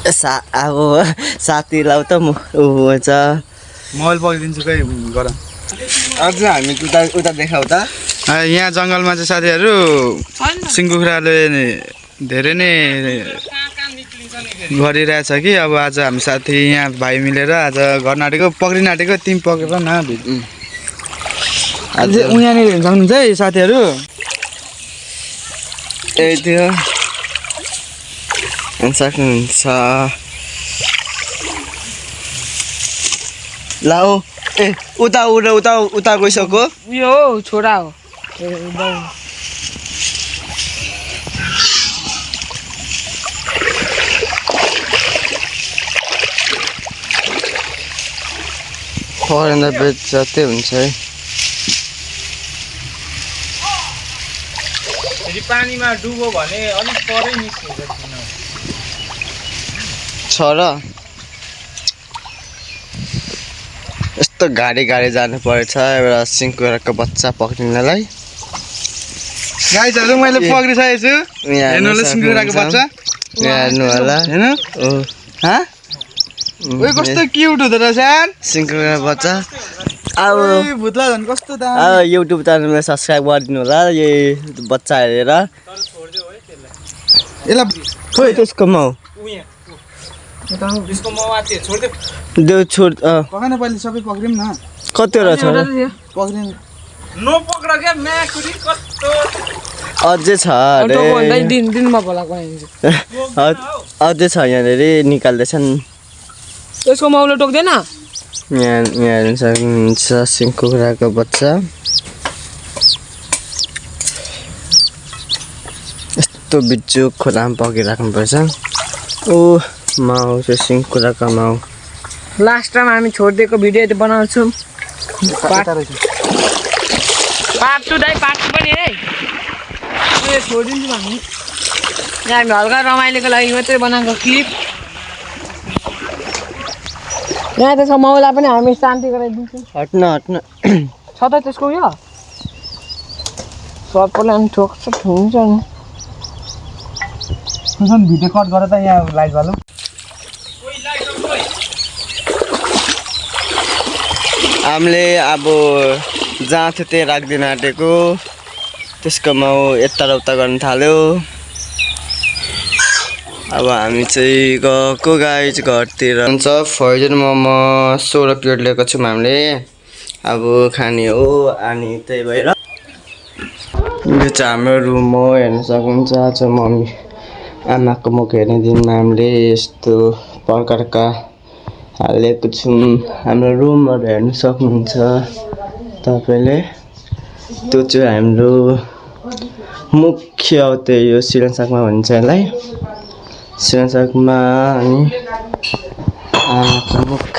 अब साथी लाउ त म हुन्छ मोबाइल पक्रिदिन्छु खै गर अझ हामी उता देखाउ त यहाँ जङ्गलमा चाहिँ साथीहरू सिङ्कुखुराले धेरै नै गरिरहेछ कि अब आज हामी साथी यहाँ भाइ मिलेर आज गर्न आँटेको पक्रिन आँटेको तिमी पक्रेर न आज यहाँनिर हिँड्न सक्नुहुन्छ है साथीहरू ए त्यो सक्नुहुन्छ ला ए उता गइसक्यो यो छोरा हो फरेन्दा बेच जस्तै हुन्छ है पानीमा डुबो भने अलिक परै निस्किन्छ छ र यस्तो गाडी जानु पर्छ एउटा सिङ्कुराको बच्चा पक्रिनलाई गाइजहरु मैले पक्रिसकेको छु हेर्नु होला सिङ्कुराको बच्चा हेर्नु होला हैन ओइ कस्तो क्यूट हुँदो रहेछ यार सिङ्कुराको बच्चा अब भुत्ला झन् कस्तो त युट्युब च्यानलमा सब्स्क्राइब गरिदिनु होला यो बच्चा हेरेर एला खोइ त्यसको माउ त्यसको मवाती छोड्दे देउ छोड पकाइन पहिले सबै पक्रिम न कतिवटा छ पक्रिन नो पक्र के म्याकुरी कस्तो अझै छ अरे दिनमा बोलाको अझै छ यहाँनिर निकाल्दैछन् त्यसको माउले टोक्दैन यहाँ हेर्न सक्नुहुन्छ सिङ्कुराको बच्चा यस्तो बिजुक खोलामा पकिराख्नुपर्छ ओ माउ चाहिँ सिङ्कुराको माउ लास्ट टाइम हामी छोडिदिएको भिडियो बनाउँछौँ पार्ट 2 पनि है छोडिदिन्छौँ हामी यहाँ हामी हल्का रमाइलोको लागि मात्रै बनाएको क्लिप यहाँ त्यसको माउलाई पनि हामी शान्ति गराइदिन्छौँ हट्न छ त त्यसको उयो सबैलाई पनि ठोक्छ हुन्छ नि कुन भिडियो कट गरेर त यहाँ लाइभ हालौँ हामीले अब जहाँ थियो त्यही राख्दिन आँटेको त्यसको माउ यता र उता गर्न थाल्यो अब हामी चाहिँ गएको गाइज घरतिर हुन्छ फर्जन मोमो 16 प्लेट लिएको छौँ हामीले अब खाने हो अनि त्यही भएर यो चाहिँ हाम्रो रुम हो हेर्न सक्नुहुन्छ आज मम्मी आमाको मुख हेर्ने दिनमा हामीले यस्तो प्रकारका हालेको छौँ हाम्रो रुमहरू हेर्न सक्नुहुन्छ तपाईँले त्यो चाहिँ हाम्रो मुख्य त्यही हो सिरासागमा भन्छ यसलाई सिरासागमा अनि आमाको मुख